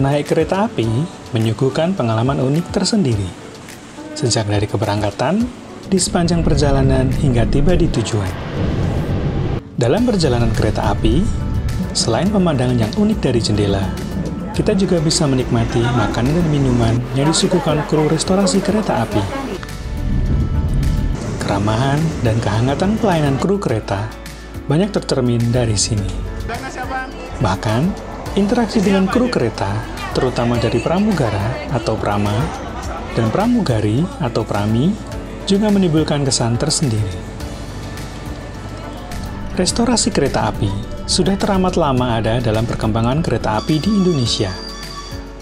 Naik kereta api menyuguhkan pengalaman unik tersendiri. Sejak dari keberangkatan, di sepanjang perjalanan hingga tiba di tujuan. Dalam perjalanan kereta api, selain pemandangan yang unik dari jendela, kita juga bisa menikmati makanan dan minuman yang disuguhkan kru restorasi kereta api. Keramahan dan kehangatan pelayanan kru kereta banyak tercermin dari sini. Bahkan, interaksi dengan kru kereta, terutama dari pramugara atau prama, dan pramugari atau prami, juga menimbulkan kesan tersendiri. Restorasi kereta api sudah teramat lama ada dalam perkembangan kereta api di Indonesia.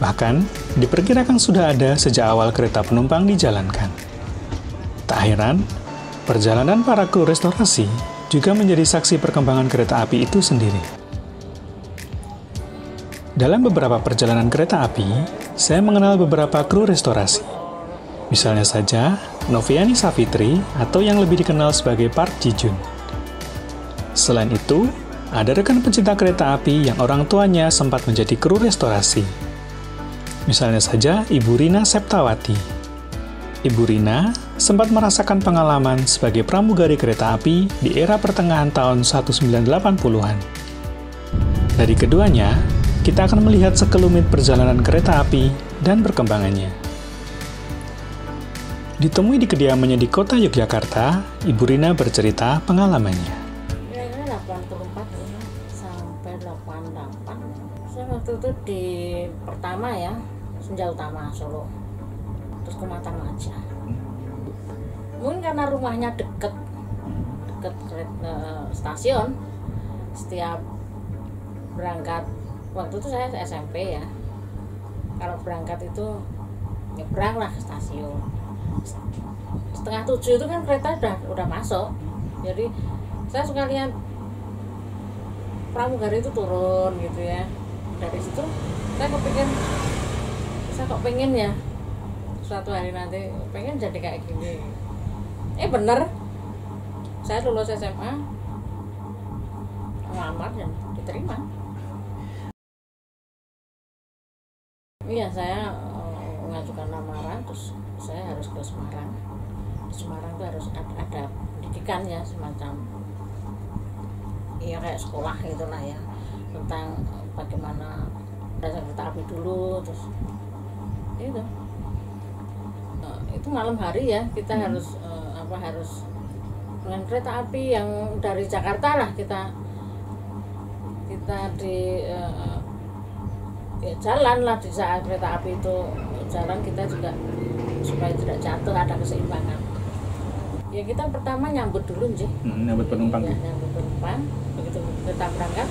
Bahkan, diperkirakan sudah ada sejak awal kereta penumpang dijalankan. Tak heran, perjalanan para kru restorasi juga menjadi saksi perkembangan kereta api itu sendiri. Dalam beberapa perjalanan kereta api, saya mengenal beberapa kru restorasi. Misalnya saja, Noviani Savitri atau yang lebih dikenal sebagai Park Ji-jun. Selain itu, ada rekan pencinta kereta api yang orang tuanya sempat menjadi kru restorasi. Misalnya saja Ibu Rina Septawati. Ibu Rina sempat merasakan pengalaman sebagai pramugari kereta api di era pertengahan tahun 1980-an. Dari keduanya, kita akan melihat sekelumit perjalanan kereta api dan perkembangannya. Ditemui di kediamannya di kota Yogyakarta, Ibu Rina bercerita pengalamannya. Kira-kira 84 ya, sampai 88. Saya waktu itu di pertama ya, Senja Utama Solo, terus ke Matamaja. Mungkin karena rumahnya deket stasiun, setiap berangkat, waktu itu saya SMP ya, kalau berangkat itu nyebrang lah ke stasiun. 6:30 itu kan kereta udah masuk, jadi saya suka lihat pramugari itu turun gitu ya. Dari situ saya kok pengen ya suatu hari nanti pengen jadi kayak gini. Bener, saya lulus SMA, ngelamar dan diterima. Iya, saya mengajukan lamaran, terus saya harus ke Semarang. Di Semarang itu harus ada pendidikan ya, semacam ya kayak sekolah gitulah ya, tentang bagaimana dasar kereta api dulu, terus itu malam hari ya, kita harus dengan kereta api yang dari Jakarta lah, kita di jalan lah di saat kereta api itu jalan, kita juga supaya tidak jatuh, ada keseimbangan. Ya kita pertama nyambut dulu sih. Nyambut penumpang. Ya, nyambut penumpang. Begitu kereta berangkat,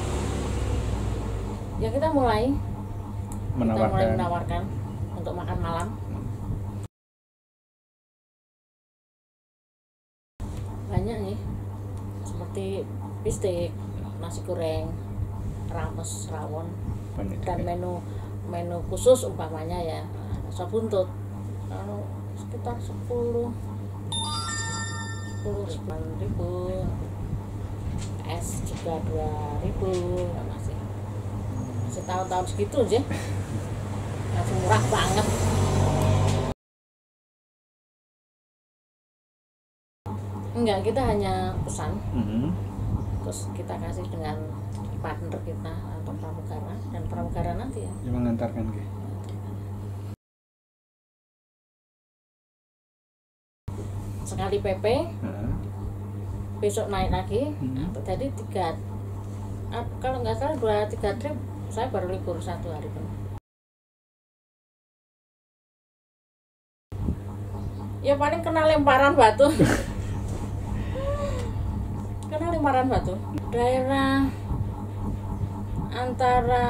ya kita mulai menawarkan untuk makan malam. Banyak nih, seperti bistik, nasi goreng, rames, rawon, dan menu khusus umpamanya ya sop buntut, sekitar 10.000, es juga 2.000, masih tahun-tahun segitu aja, masih murah banget. Enggak, kita hanya pesan, terus kita kasih dengan partner kita atau pramugara, dan pramugara nanti ya yang mengantarkan ke. Sekali PP, besok naik lagi, jadi 3, kalau nggak salah 2-3 trip, saya baru libur 1 hari penuh. Ya paling kena lemparan batu. Daerah antara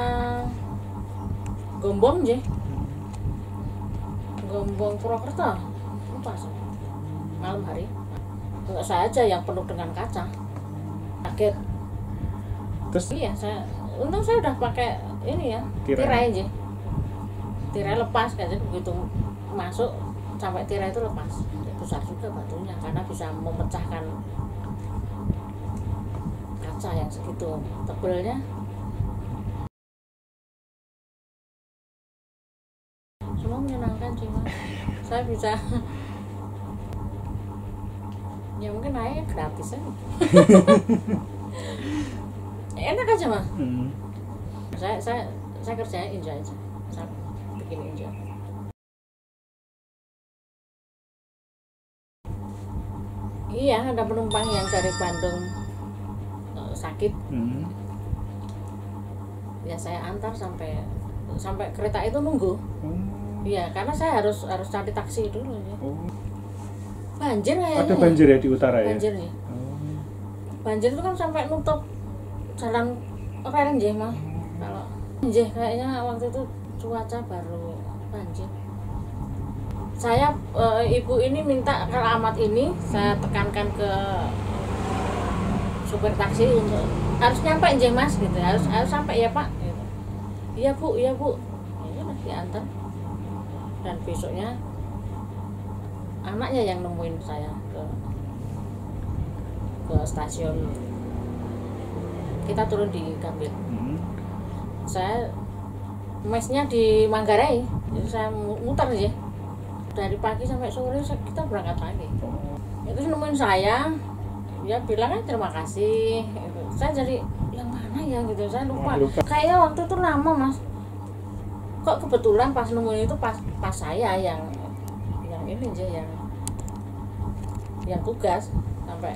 Gombong Purwokerto, lupa sih. Malam hari, enggak saya aja yang penuh dengan kaca, kaget. Terus? Iya, untung saya udah pakai ini ya, tirai aja. Tirai lepas, kayak begitu masuk sampai tirai itu lepas. Besar juga batunya karena bisa memecahkan kaca yang segitu tebelnya. semua menyenangkan sih Mas. Saya bisa ya mungkin naik gratis aja. Enak aja Mas. Saya kerjanya enjoy aja, saya bikin enjoy. Iya, ada penumpang yang dari Bandung sakit. Ya saya antar sampai kereta itu nunggu. Iya, karena saya harus cari taksi dulu ya. Banjir kayaknya. Ada banjir ya di utara ya? Banjir ya. Banjir itu kan sampai nutup jalan rel nggih, Mas. Kalau nggih kayaknya waktu itu cuaca baru banjir. Saya ibu ini minta ke alamat ini, saya tekankan ke supir taksi untuk harus nyampe nggih Mas gitu. Harus sampai ya Pak gitu. Iya Bu. Ya udah diantar. Dan besoknya anaknya yang nemuin saya ke stasiun. Kita turun di Gambir. Saya mesnya di Manggarai, jadi saya muter aja dari pagi sampai sore kita berangkat lagi. Itu nemuin saya, dia bilang kan terima kasih. Saya jadi yang mana ya gitu, saya lupa. Kayaknya waktu itu lama Mas. Kok kebetulan pas nemuin itu pas saya yang ini aja yang tugas sampai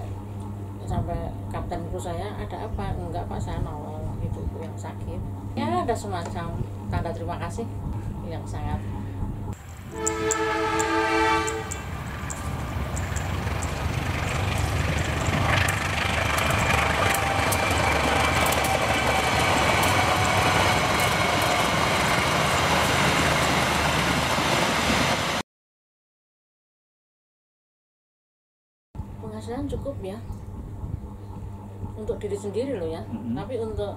kapten kru saya ada apa? Enggak Pak, saya nolong ibu yang sakit. Ya ada semacam tanda terima kasih yang sangat. Penghasilan cukup ya untuk diri sendiri loh ya, tapi untuk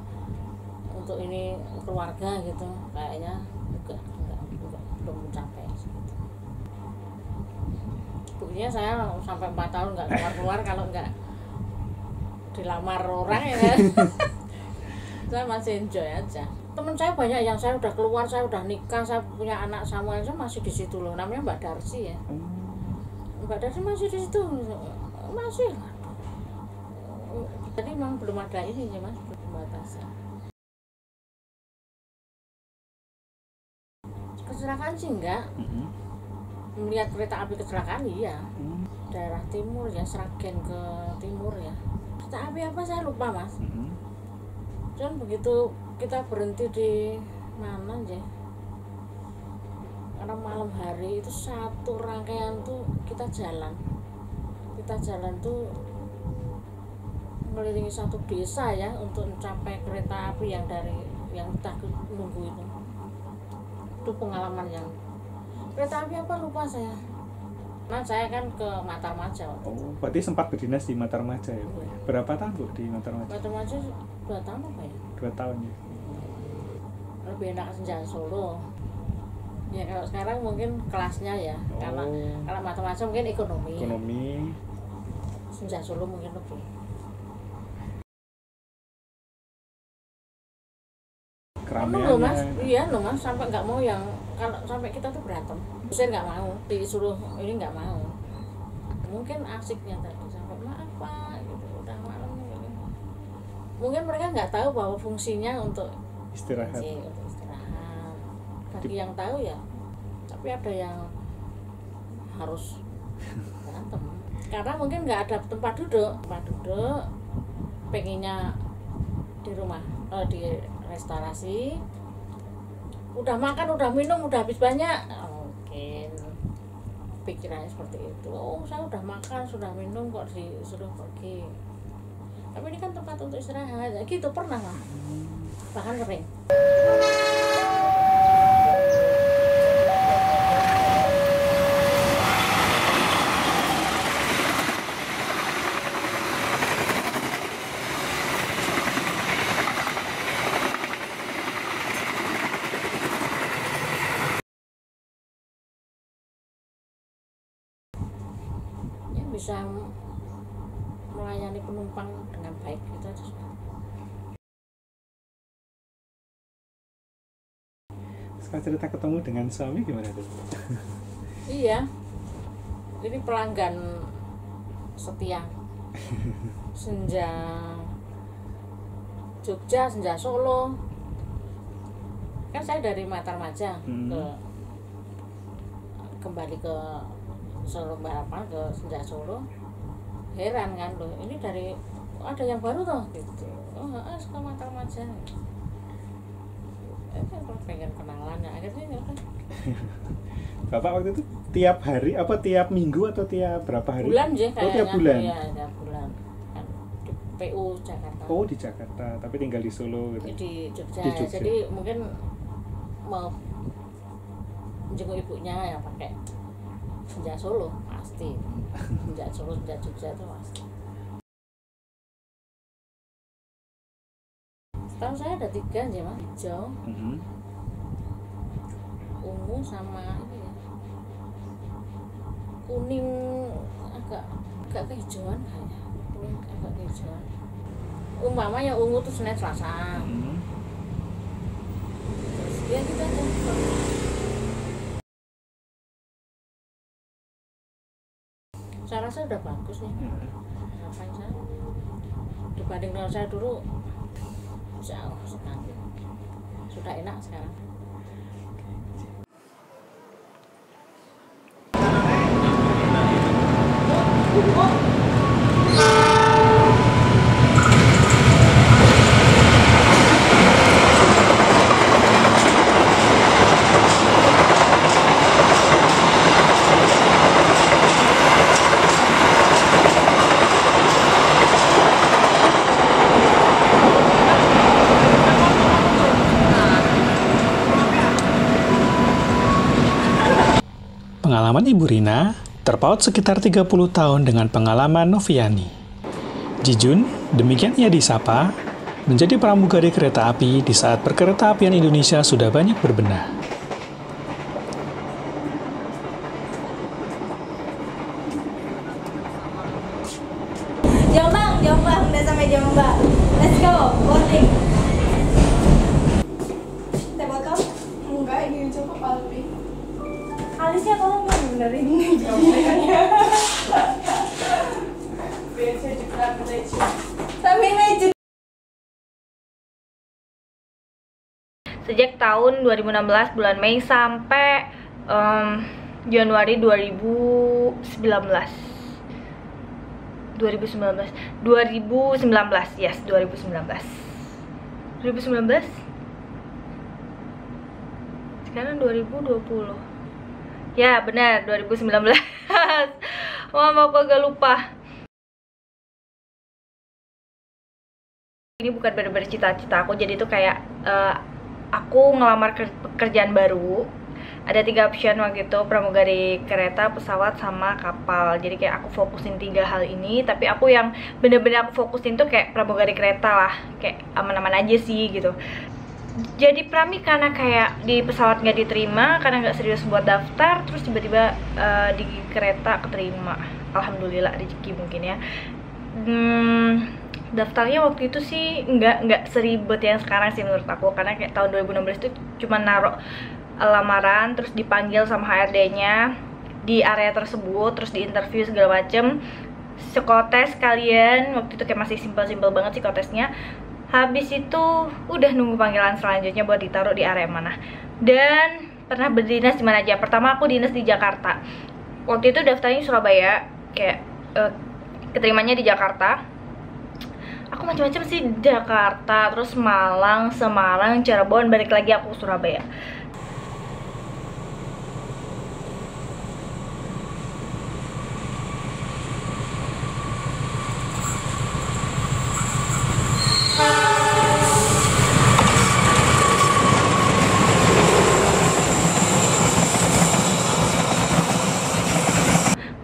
ini keluarga gitu kayaknya enggak belum mencapai gitu. Buktinya saya sampai 4 tahun nggak keluar kalau nggak dilamar orang ya kan. Saya masih enjoy aja. Temen saya banyak yang saya udah keluar, saya udah nikah, saya punya anak sama, saya masih di situ loh. Namanya Mbak Darsi ya. Mbak Darsi masih di situ, masih. Jadi memang belum ada ini ya Mas, pembatasan. Kecelakaan sih enggak. Melihat kereta api kecelakaan iya. Daerah timur ya, Sragen ke timur ya. Kereta api apa saya lupa Mas. Cuman begitu kita berhenti di mana aja, karena malam hari itu satu rangkaian tuh kita jalan tuh mengelilingi satu desa ya untuk mencapai kereta api yang kita nunggu itu pengalaman yang kereta api apa lupa saya. Nah saya kan ke Matarmaja. Berarti sempat berdinas di Matarmaja ya? Ya. Berapa tahun Bu di Matarmaja? Matarmaja 2 tahun apa ya? 2 tahun ya. Lebih enak Senja Solo. Ya kalau sekarang mungkin kelasnya ya, kalau Matarmaja mungkin ekonomi. Senja Solo mungkin lebih. Keramaiannya. Loh Mas, iya loh Mas, sampai nggak mau yang kalau sampai kita tuh berantem, saya nggak mau disuruh ini nggak mau. Mungkin asiknya tadi sampai maaf Pak, gitu udah malam gitu. Mungkin mereka nggak tahu bahwa fungsinya untuk istirahat. Bagi yang tahu ya, tapi ada yang harus berantem. Karena mungkin nggak ada tempat duduk, pengennya di rumah, di restorasi, udah makan, udah minum, udah habis banyak, mungkin pikirannya seperti itu. Oh saya udah makan, sudah minum kok disuruh pergi. Tapi ini kan tempat untuk istirahat, ya gitu pernah lah, bahkan kering. Bisa melayani penumpang dengan baik gitu aja. Setelah cerita ketemu dengan suami gimana tuh? Iya, ini pelanggan setia. Senja Jogja, Senja Solo. Kan saya dari Matarmaja kembali ke Solo balapan ke Senja Solo. Heran kan loh, ini dari ada yang baru toh gitu. Oh, suka Matarmaja. Pengen kenalan ya akhirnya ya kan. Bapak waktu itu tiap hari apa tiap minggu atau tiap berapa hari? Bulan aja kayaknya. Oh, tiap bulan. Iya, tiap bulan. Kan di PU Jakarta. Oh, di Jakarta, tapi tinggal di Solo gitu. Di Jogja. Di Jogja. Jadi mungkin mau jenguk ibunya yang pakai Senja Solo pasti. Senja Solo, Senja Jogja itu pasti. Setahu saya ada 3 aja mas, hijau, ungu sama ini ya, kuning agak kehijauan kayaknya, kuning agak kehijauan. Umpama ya ungu tuh Senin Selasa. Terus ya gitu aja. Saya rasa udah bagus nih. Ngapain saya? Dibanding dengan saya dulu jauh sekali. Sudah enak sekarang. Pengalaman Ibu Rina terpaut sekitar 30 tahun dengan pengalaman Noviani. Jijun, demikian ia disapa, menjadi pramugari kereta api di saat perkeretaapian Indonesia sudah banyak berbenah. Jombang, udah sampai Jombang. Let's go, boarding. Teh botol? Enggak, ini cukup paling. Alisnya tolong benerin jawabannya. Biar saya juga menuju. Sampai menuju. Sejak tahun 2016 bulan Mei sampai Januari 2019, yes, 2019. Sekarang 2020. Ya, benar, 2019. Maaf, aku agak lupa. Ini bukan benar-benar cita-cita aku, jadi itu kayak aku ngelamar pekerjaan baru. Ada 3 option waktu itu, pramugari kereta, pesawat, sama kapal. Jadi kayak aku fokusin 3 hal ini, tapi aku yang bener-bener aku fokusin tuh kayak pramugari kereta lah. Kayak aman-aman aja sih gitu. Jadi prami karena kayak di pesawat nggak diterima, karena nggak serius buat daftar, terus tiba-tiba di kereta keterima. Alhamdulillah, rezeki mungkin ya. Daftarnya waktu itu sih nggak seribet yang sekarang sih menurut aku, karena kayak tahun 2016 itu cuma naruh lamaran, terus dipanggil sama HRD-nya di area tersebut, terus di interview segala macem, psikotes kalian waktu itu kayak masih simpel-simpel banget psikotesnya. Habis itu udah nunggu panggilan selanjutnya buat ditaruh di area mana. Dan pernah berdinas di mana aja. Pertama aku dinas di Jakarta. Waktu itu daftarnya Surabaya, kayak keterimanya di Jakarta. Aku macam-macam sih di Jakarta, terus Malang, Semarang, Cirebon, balik lagi aku ke Surabaya.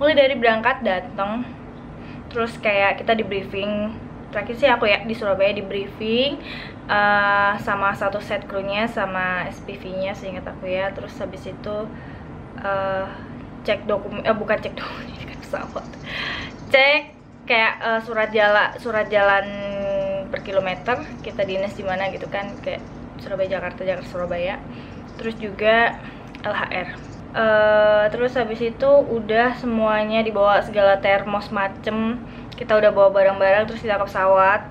Mulai dari berangkat datang, terus kayak kita di briefing. Terakhir sih aku ya di Surabaya di briefing sama satu set krunya sama SPV-nya seingat aku ya. Terus habis itu cek dokumen, bukan cek dokumen kan pesawat, cek kayak surat jalan per kilometer kita dinas di mana gitu kan, kayak Surabaya Jakarta Jakarta Surabaya. terus juga LHR. Terus habis itu udah semuanya dibawa, segala termos macem, kita udah bawa barang-barang, terus kita ke pesawat.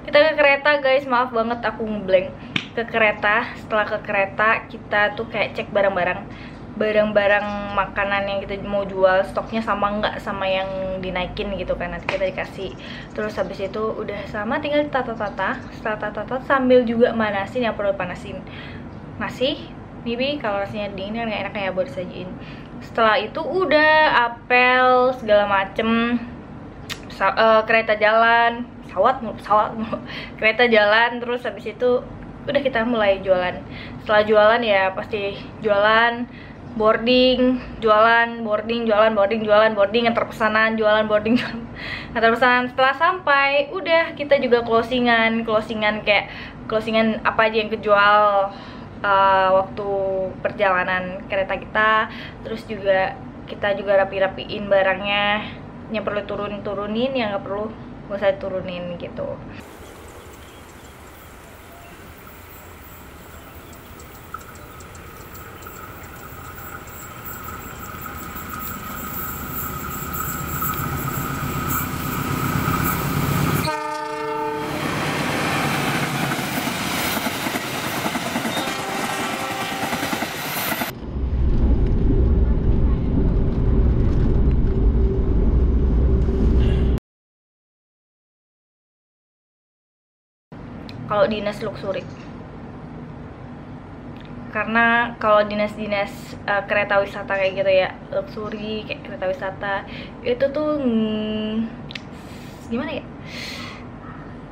Kita ke kereta guys, maaf banget aku ngeblank. Ke kereta, setelah ke kereta kita tuh kayak cek barang-barang makanan yang kita mau jual, stoknya sama nggak sama yang dinaikin gitu kan, nanti kita dikasih. Terus habis itu udah sama, tinggal tata-tata. Setelah tata-tata sambil juga manasin yang perlu panasin. Nasi, maybe kalau nasinya dingin kan nggak enak ya buat disajiin. Setelah itu udah apel segala macem, kereta jalan, pesawat mulu. Kereta jalan, terus habis itu udah kita mulai jualan. Setelah jualan ya pasti jualan, boarding, jualan, boarding, jualan, boarding, jualan, boarding, antar pesanan, jualan, boarding, jualan, antar pesanan. Setelah sampai, udah kita juga closingan kayak closingan apa aja yang kejual waktu perjalanan kereta kita. Terus juga kita juga rapi-rapiin barangnya, yang perlu turunin, yang nggak perlu nggak usah turunin gitu. Kalau dinas luxury, karena kalau dinas-dinas kereta wisata kayak gitu ya, luxury kayak kereta wisata itu tuh gimana ya,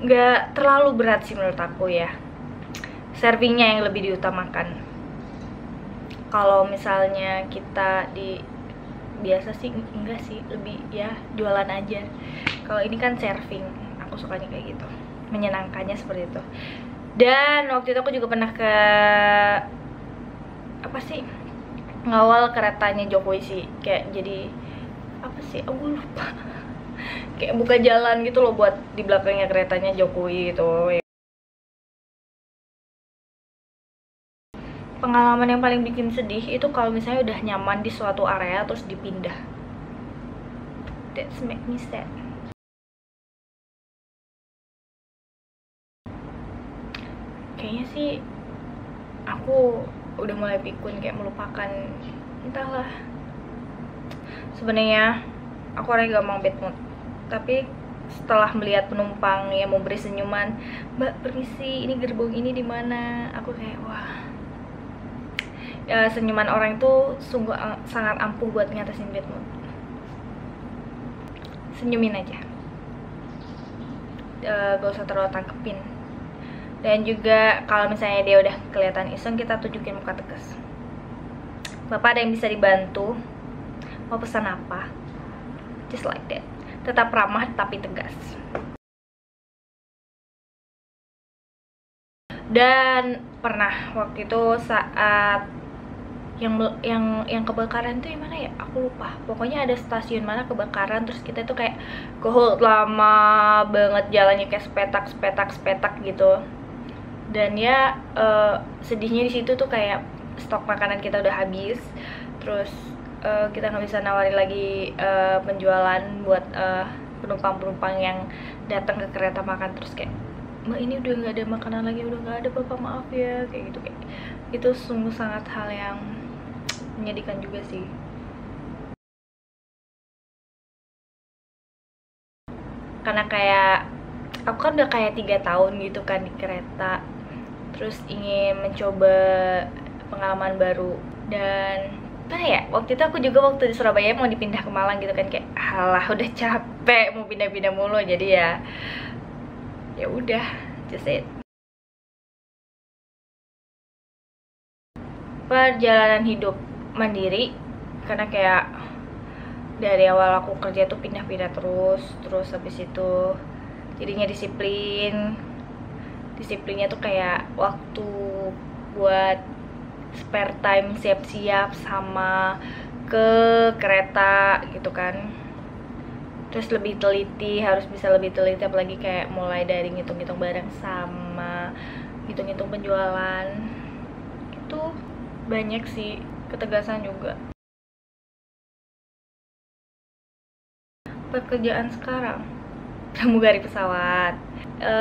nggak terlalu berat sih menurut aku ya, servingnya yang lebih diutamakan. Kalau misalnya kita di biasa sih enggak sih, lebih ya jualan aja. Kalau ini kan serving, aku sukanya kayak gitu, menyenangkannya seperti itu. Dan waktu itu aku juga pernah ke apa sih, ngawal keretanya Jokowi sih, kayak jadi apa sih, aku lupa. Kayak buka jalan gitu loh buat di belakangnya keretanya Jokowi gitu. Pengalaman yang paling bikin sedih itu kalau misalnya udah nyaman di suatu area terus dipindah. That's make me sad. Kayaknya sih aku udah mulai pikun, kayak melupakan, entahlah. Sebenarnya aku orangnya gampang bad mood, tapi setelah melihat penumpang yang memberi senyuman, "Mbak, permisi, ini gerbong ini di mana?" Aku kayak wah, ya, senyuman orang itu sungguh sangat ampuh buat ngatasin bad mood. Senyumin aja, gak usah terlalu tangkepin. Dan juga kalau misalnya dia udah kelihatan iseng, kita tunjukin muka tegas. "Bapak, ada yang bisa dibantu? Mau pesan apa?" Just like that. Tetap ramah tapi tegas. Dan pernah waktu itu saat yang kebakaran tuh yang mana ya, aku lupa. Pokoknya ada stasiun mana kebakaran, terus kita tuh kayak hold lama banget jalannya, kayak sepetak gitu. Dan ya sedihnya di situ tuh kayak stok makanan kita udah habis, terus kita nggak bisa nawarin lagi penjualan buat penumpang yang datang ke kereta makan. Terus kayak, "Mbak, ini udah nggak ada makanan lagi, udah nggak ada, Bapak, maaf ya," kayak gitu. Kayak itu sungguh sangat hal yang menyedihkan juga sih. Karena kayak aku kan udah kayak 3 tahun gitu kan di kereta, terus ingin mencoba pengalaman baru. Dan apa ya, waktu itu aku juga waktu di Surabaya mau dipindah ke Malang gitu kan, kayak alah udah capek mau pindah-pindah mulu, jadi ya udah, just it. Perjalanan hidup mandiri, karena kayak dari awal aku kerja tuh pindah-pindah terus habis itu jadinya disiplinnya tuh kayak waktu buat spare time siap-siap sama ke kereta gitu kan. Terus lebih teliti, harus bisa lebih teliti, apalagi kayak mulai dari ngitung-ngitung barang sama ngitung-ngitung penjualan. tuh banyak sih, ketegasan juga. Pekerjaan sekarang, pramugari pesawat.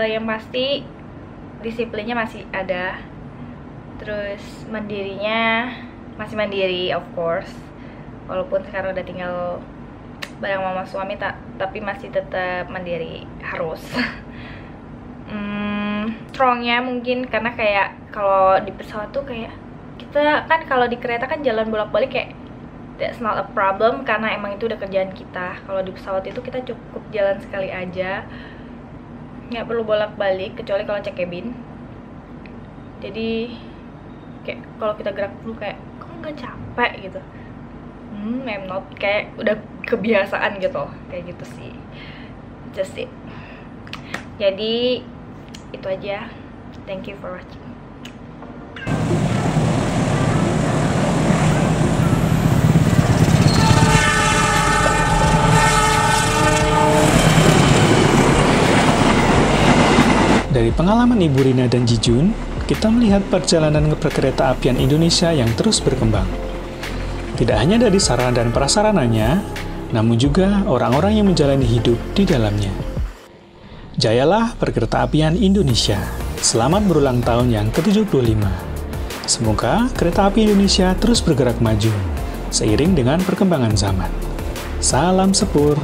Yang pasti disiplinnya masih ada, terus mandirinya masih mandiri of course, walaupun sekarang udah tinggal bareng mama suami tapi masih tetap mandiri harus. Strongnya mungkin karena kayak kalau di pesawat tuh kayak kita kan kalau di kereta kan jalan bolak-balik kayak that's not a problem karena emang itu udah kerjaan kita. Kalau di pesawat itu kita cukup jalan sekali aja, nggak perlu bolak-balik kecuali kalau cek cabin. Jadi kayak kalau kita gerak dulu kayak kok nggak capek gitu. I'm not, kayak udah kebiasaan gitu, kayak gitu sih. Just it. Jadi itu aja. Thank you for watching. Dari pengalaman Ibu Rina dan Jijun, kita melihat perjalanan perkereta apian Indonesia yang terus berkembang. Tidak hanya dari sarana dan prasarananya, namun juga orang-orang yang menjalani hidup di dalamnya. Jayalah perkereta apian Indonesia. Selamat berulang tahun yang ke-75. Semoga kereta api Indonesia terus bergerak maju, seiring dengan perkembangan zaman. Salam sepur.